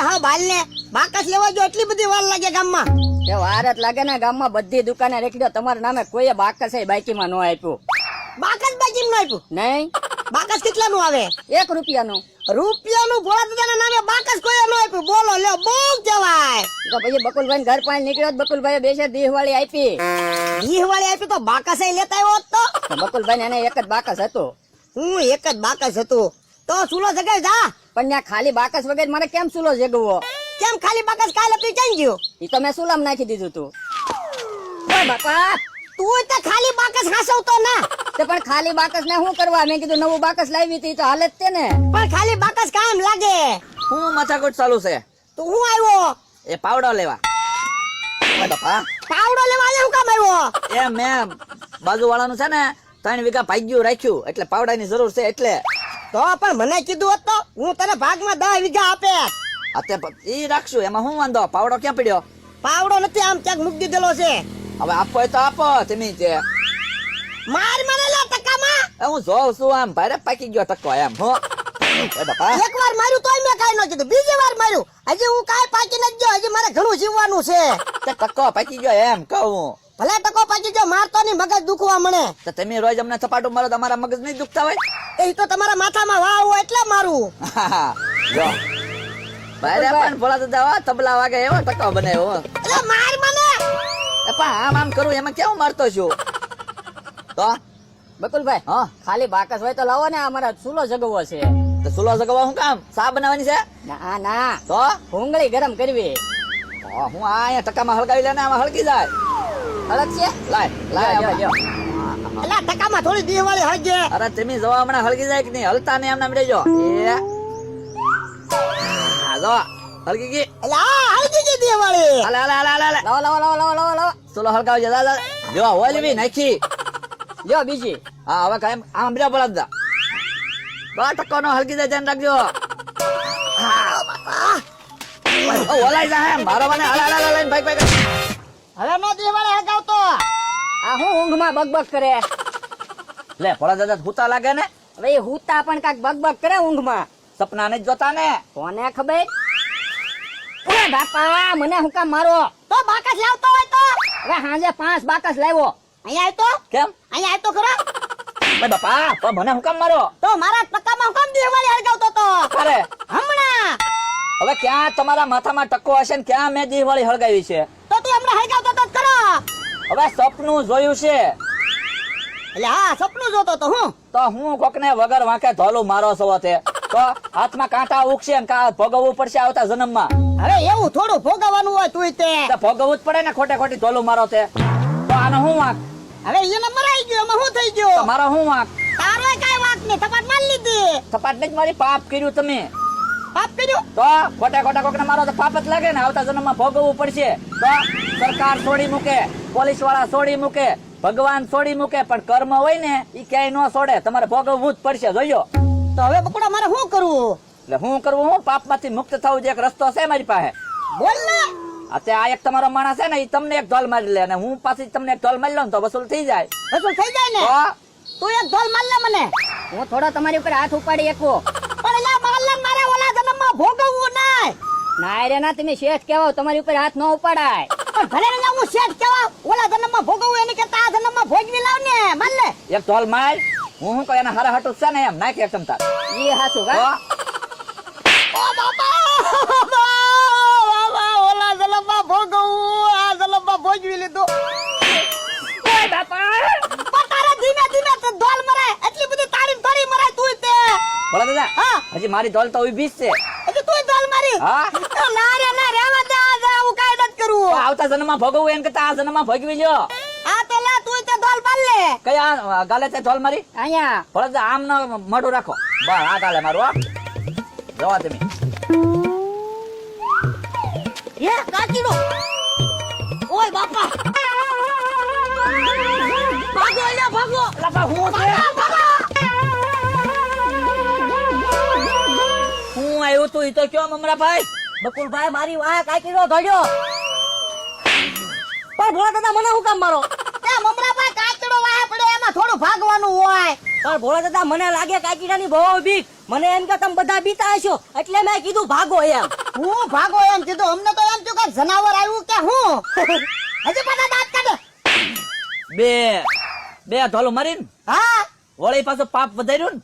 હા બાલ ને બાકસ લેવા જો એટલી બધી વાર લાગે ગામમાં. એ વાર જ લાગે ને, ગામમાં બધી દુકાને રેખી દો, તમારા નામે કોઈએ બાકસ એ બાકીમાં ન આપ્યું. બાકસ બાકી નું આપ્યું નહીં, બાકસ કેટલાનું આવે? 1 રૂપિયાનું. રૂપિયાનું ભોળા દાદાના નામે બાકસ કોઈ ન આપ્યું. બોલો લ્યો બહુ કહેવાય. તો પછી બકુલભાઈ ઘર પાસે નીકળ્યો, બકુલભાઈ બેસે દીહવાળી આપી. દીહવાળી આપી તો બાકસ લેતા આવ્યો હોત તો. તો બકુલભાઈ એને એક જ બાકસ હતો. હું એક જ બાકસ હતું તો ચૂલો જગાઈ જા. પણ ત્યાં ખાલી બાકસ વગર મારે કેમ ચૂલો જગવો? કેમ ખાલી બાકસ કાલે તું ક્યાં ગયો? ઈ તો મેં ચૂલામાં નાખી દીધું તું. ઓય બાપા, તું તો ખાલી બાકસ હાસવતો ના. તે પણ ખાલી બાકસ ને શું કરવા? મેં કીધું નવું બાકસ લાવી હતી તો હાલે જ તે ને. પણ ખાલી બાકસ કામ લાગે. હું માથાકૂટ ચાલુ છે તું હું આવ્યો? એ પાવડો લેવા. ઓય બાપા, પાવડો લેવા આવ્યો? હું કામ આવ્યો? એ મેં બાજુ વાળાનું છે ને 3 વીઘા ભાગ્યું રાખ્યું, એટલે પાવડાની જરૂર છે. એટલે તો પણ મને કીધું હોત તો હું તને ભાગમાં 10 વીઘા આપે. અતે ઈ રાખશું, એમાં હું વાંધો? પાવડો ક્યાં પડ્યો? પાવડો નથી, આમ ક્યાંક મૂકી દીધેલો છે. હવે આપો હોય તો આપો તમે. તે માર મને લે ટકામાં. હું જોઉં છું, આમ ભારે પાકી ગયો ટકો એમ. હો એ બાપા, એક વાર માર્યું તોય મેં કાઈ ન કીધું, બીજી વાર માર્યું હજી હું કાઈ પાકી નથી ગયો. હજી મારે ઘણું જીવવાનું છે. તે ટકો પાકી ગયો એમ કહું. ભલે ટકો પાકી ગયો, મારતો નહીં, મગજ દુખવા મળે. તો તમે રોજ અમને સપાટું મારો, તમારા મગજ નહીં દુખતા હોય? એ તો તમારા માથામાં વાવ હોય એટલે મારું. જો ભારે પણ ભોળા દાદા તબલા વાગે એવો ટકો બનાવ્યો. એટલે માર મને. એ પણ આમ આમ કરું એમાં કેવું મારતો છું? તો બકુલભાઈ, હા, ખાલી બાકસ હોય તો લાવો ને, અમારે ચૂલો જગવો છે. તો સુલો જગવા હું કામ? સા બનાવવાની છે? ના ના, તો ભૂંગળી ગરમ કરવી. હું આ અહીંયા ટકામાં હળગાવી લે ને, આમાં હળગી જાય. અલગ છે. લાય લાય જો, જો, આમાં. એટલે ટકામાં થોડી દીવાળી હળગે. અરે તમે જવા હમણાં હળગી જાય કે નહીં? હલતા ને એમના રહેજો. એ હા, જો હળગી ગઈ. એટલે આ હળગી ગઈ દીવાળી. હાલે હાલે હાલે હાલે હાલે. લાવો લાવો લાવો લાવો લાવો લાવો. સુલો હળગાવી જા જા. જો ઓલવી નાખી. જો બીજી. હા, હવે કાયમ આમ બીજા બોલા દા. બા ટકો નો હળગી જાય, ધ્યાન રાખજો. ઓ ઓલાઈ જા એમ મારો મને. હાલે હાલે હાલે ભાઈ ભાઈ. હવે નો દીવાળી હળગાવતો. આ હું ઊંઘમાં બકબક કરે? લે ભોળા દાદા ભૂતા લાગે ને. હવે એ હુતા પણ કાક બકબક કરે ઊંઘમાં. સપના ને જ જોતા ને. કોને ખબર? ઓય બાપા, મને હું કામ મારો? તો બાકસ લાવતો હોય તો હવે સાંજે 5 બાકસ લાવ્યો. અહીંયા આવ તો. કેમ? અહીંયા આવ તો ખરા. ભાઈ બાપા, પણ મને હું કામ મારો? તો મારા ટકામાં હું કામ દીવાળી હળગાવતો તો? અરે હમણાં હવે ક્યાં તમારા માથામાં ટકો હશે ને ક્યાં મેં દિવાળી હળગાવી છે? તો તું હમણાં હળગાવતો તો ખરો. હવે સપનું જોયું છે એટલે હા, સપનું જોતો તો હું. તો હું કોકને વગર વાંકે ધોલું મારો છો તે તો હાથમાં કાંટા ઉગશે ને કા ભોગવવું પડશે આવતા જન્મમાં. હવે એવું થોડું ભોગવવાનું હોય તું તે. તો ભોગવવું જ પડે ને, ખોટે ખોટી ધોલું મારો તે. તો આનો હું વાંક? હવે એને મરાઈ ગયો, એમાં શું થઈ તો ગયું? મારો હું વાંક? તારો કઈ વાત નહીં, થપાટ મારી લીધી. થપાટ ને જ મારી પાપ કર્યું તમે. પાપ કર્યું. તો ખોટે ખોટા કોકને મારો તો પાપ જ લાગે ને, આવતા જન્મમાં ભોગવવું પડશે. તો સરકાર છોડી મૂકે, પોલીસ વાળા છોડી મૂકે, ભગવાન છોડી મૂકે, પણ કર્મ હોય ને ઈ ક્યાંય ન છોડે. તમારે ભોગવવું જ પડશે, જોયો. તો હવે બકુડા મારે શું કરવું? એટલે હું કરવું? હું પાપમાંથી મુક્ત થવું, જે એક રસ્તો છે મારી પાસે. બોલ ને. આ એક તમારો માણસ છે ને, ઈ તમને એક ઢોલ મારી લે, અને હું પાછી તમને એક ઢોલ મારી લઉં તો વસૂલ થઈ જાય. વસૂલ થઈ જાય ને. તો તું એક ઢોલ માર લે મને. હું થોડો તમારી ઉપર હાથ ઉપાડી એકવો. પણ એલા મારલે મારે ઓલા જન્મમાં ભોગવવું નહીં. ના રે ના, તમે શેઠ કહેવાઓ, તમારી ઉપર હાથ ન ઉપાડાય. પણ ભલે ને હું શેઠ કેવા, ઓલા જન્મમાં ભોગવવું એની કરતા આ જન્મમાં ભોગવી લાવ ને. માર લે. એક ઢોલ માર. હું શું કહું, એના હારા હાટું છે ને એમ નાખ એક ચમચા. ઈ હાસુ તો કા? ઓ બાપા, બાબા, ઓલા જન્મમાં ભોગવવું, આ જન્મમાં ભોગવી લીધું. ઓય બાપા, પણ તારે ધીમે ધીમે તો ઢોલ મરાય, એટલી બધી તાળી થોડી મરાય તું તે. બોલો દાદા, હા. હજી મારી ઢોલ તો ઊભી જ છે. હજી તું ઢોલ મારી. હા. ના રે ના, રહેવા દે, આ જા, હું કાંઈ નથી તો કરવું. આવતા જન્મમાં ભોગવવું એને કરતા આ જન્મમાં ભોગવી લ્યો. આ તો લે, તું તે ઢોલ માર લે. કયા ગાલે તે ઢોલ મારી? અહીંયા બોલો દાદા, આમ ન મોઢું રાખો. બસ આ ગાલે મારું. હો જોવા તમે. હે કાચીડો. ઓય બાપા, ભાગો એલા ભાગો. લાપા હું છે? હું આવ્યું તું ઈ તો કયો મમરાભાઈ? બકુલભાઈ મારી વાહ કાચીડો ધડ્યો. પણ ભોળા દાદા મને હું કામ મારો? એ મમરાભાઈ કાચીડો વાહે પડ્યો, એમાં થોડું ભાગવાનું હોય. પણ ભોળા દાદા મને લાગે કાકીડાની બહુ બીક. મને એમ કે તમે બધા બીતા હશો એટલે મેં કીધું ભાગો એમ. હું ભાગો એમ કીધું, અમને તો એમ થયું કે જનાવર આવ્યું કે હું. હજી પાછા દાંત કાઢે. બે ધોલું મારીને હા વળી પાછું પાપ વધાર્યું ને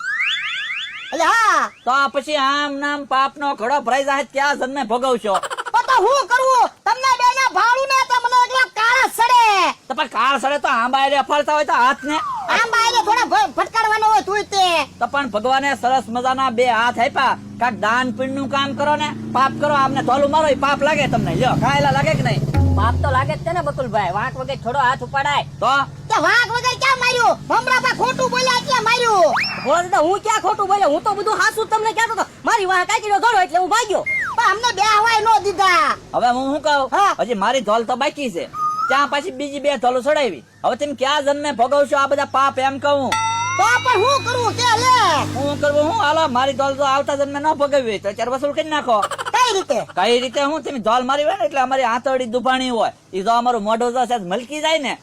એટલે હા તો આ પછી આમ નામ પાપ નો ઘડો ભરાઈ જાય ક્યાં જન્મે ભોગવશો? પણ તો હું કરવું, તમને બેને ભાળું ને તો મને એકલા કાળા સડે. તો પણ કાળ સડે તો આંબા રે ફરતા હોય તો હાથ ને આમ બાયરે થોડા ફટકારવાનો હોય તું તે. તો પણ ભગવાને સરસ મજાના બે હાથ આપ્યા. કાક દાન પુણ્ય નું કામ કરો ને પાપ કરો. આમને ધોલું મારો ઈ પાપ લાગે તમને? લ્યો ખાયલા લાગે કે નહીં? પાપ તો લાગે જ છે ને બકુલભાઈ. વાંક વગર થોડો હાથ ઉપાડાય. તો તે વાઘ વગર ક્યાં માર્યું? હમણાં ખોટું બોલ્યા એટલે માર્યું. ભોળા દાદા હું ક્યાં ખોટું બોલ્યો? હું તો બધું હાસું તમને કહેતો હતો. મારી વાહ કાકીડો ધોળો એટલે હું ભાગ્યો. પણ અમને બે હવાય નો દીધા. હવે હું શું કહું? હા. હજી મારી ધોલ તો બાકી છે. ત્યાં પછી બીજી બે ધોલું ચડાવી. હવે તમે ક્યાં જન્મે ભોગવશો આ બધા પાપ? એમ કહું. તો પણ હું કરવું કે લે? હું કરવું હું? હાલો મારી ધોલ તો આવતા જન્મે ન ભોગવવી તો અત્યારે વસૂલ કરી નાખો. કઈ રીતે? કઈ રીતે? હું તમે ધોલ મારી હોય ને એટલે અમારી આંતરડી દુભાણી હોય. ઈ જો અમારું મોઢું જો સહેજ મલકી જાય ને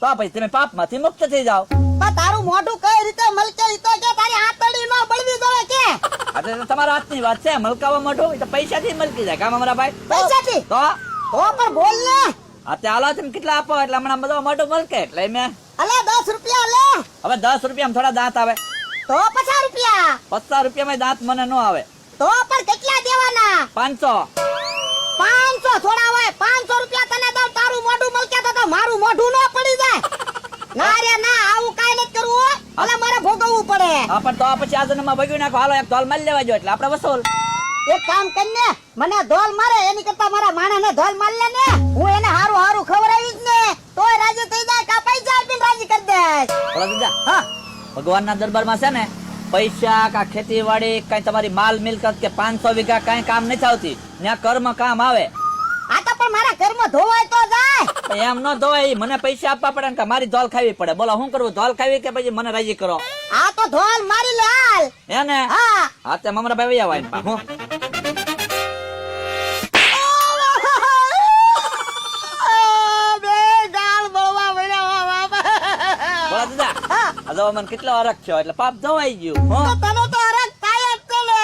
તો પછી તમે પાપ માંથી મુક્ત થઈ જાઓ. પણ તારું મોઢું કઈ રીતે મલકે? ઈ તો કે તારી આંતરડી નો બળવી દોડે કે એટલે તો તમારા હાથની વાત છે. મલકાવા મોઢું ઈ તો પૈસાથી મલકી જાય. કામ અમારા ભાઈ પૈસાથી? તો તો પણ બોલ ને. હાલો તમે કેટલા આપો એટલે હમણાં બધો મોઢું મલકે એટલે મેં અલે 10 રૂપિયા લે. હવે 10 રૂપિયામાં થોડા દાંત આવે. તો 50 રૂપિયા. 50 રૂપિયામાં દાંત મને ન આવે. તો પણ કેટલા દેવાના? 500. 500 થોડા હોય. 500 રૂપિયા તને દઉં. તારું મોઢું મલકે તો મારું મોઢું ન પડી જાય. ના રે ના, આવું કાઈ નથી કરવું હો. અલે મારે ભોગવવું પડે. હા પણ તો પછી આ જન્મમાં ભોગવી નાખો. હાલો એક ધોલ મારી લેવા જો એટલે આપણે વસૂલ. એક કામ કરીને મને ધોલ મારે એની કરતા મારા માણસને ધોલ માર લે ને. હું એને હારું હારું ખવડાવીશ ને તોય રાજી થઈ જાય. કા પૈસા આપીને રાજી કરી દે. બોલો દાદા. હા ભગવાનના દરબારમાં છે ને પૈસા કા ખેતીવાડી કઈ તમારી માલ મિલકત કે 500 વીઘા કઈ કામ નથી આવતી. ત્યાં કર્મ કામ આવે. આ તો પણ મારા ઘરમાં ધોવાય તો જાય. પણ એમ ન ધોવાય. મને પૈસા આપવા પડે ને કે મારી ધોલ ખાવી પડે. બોલો શું કરવું? ધોલ ખાવી કે પછી મને રાજી કરો? આ તો ધોલ મારી લે હાલ. હે ને? હા હા તે મમરા ભાઈ આવા ને હું બે ગાલ બળવા મળ્યા બાપા. બોલો દાદા. હા આ જો મને કેટલો અરખ થયો એટલે પાપ ધોવાઈ ગયું. હું તો તને તો અરગ થાય જ છે ને.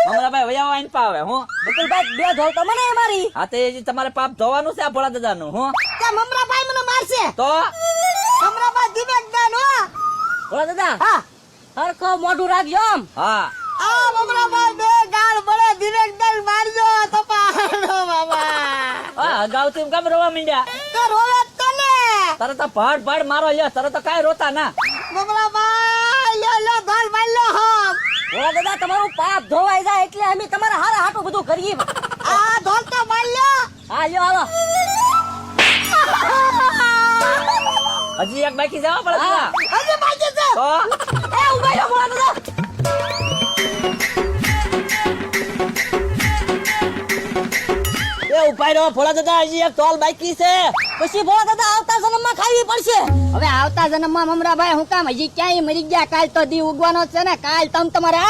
મમરા ભાઈ વયા ને પાવે હું બકુલભાઈ બે ધોળ તો મને મારી. હા તે હજી તમારે પાપ ધોવાનું છે આ ભોળા દાદાનું. હું તે મમરાભાઈ મને મારશે. તો મમરાભાઈ દિવેક દાન હો. ભોળા દાદા હા હરખો મોઢું રાખજો આમ. હા આ મમરાભાઈ બે ગાલ બળે દિવેક દાન મારજો તો પાડો બાબા. હા અગાઉ થી કેમ રોવા માંડ્યા? તો રોવે જ તો ને. તરત તો ભાડ ભાડ મારો લ્યો. તરત તો કાંઈ રોતા ના. મમરાભાઈ લ્યો લ્યો ધોલ માર લ્યો હમ. ભોળા દાદા તમારું પાપ ધોવાઈ જાય એટલે અમે તમારા હારા હાટું બધું કરીએ. આ ધોલ તો માર લ્યો. હા લ્યો હાલો. હજી એક બાકી જાવ પડે દાદા. હજી બાકી છે. તો એ ઉભા રહ્યો ભોળા દાદા. એ ઉપાય રહ્યો ભોળા દાદા. હજી એક તોલ બાકી છે. પછી ભોળા દાદા આવતા જન્મમાં ખાવી પડશે. હવે આવતા જન્મમાં મમરાભાઈ હું કામ હજી ક્યાંય મરી ગયા? કાલ તો દી ઉગવાનો જ છે ને. કાલ તમ તમારે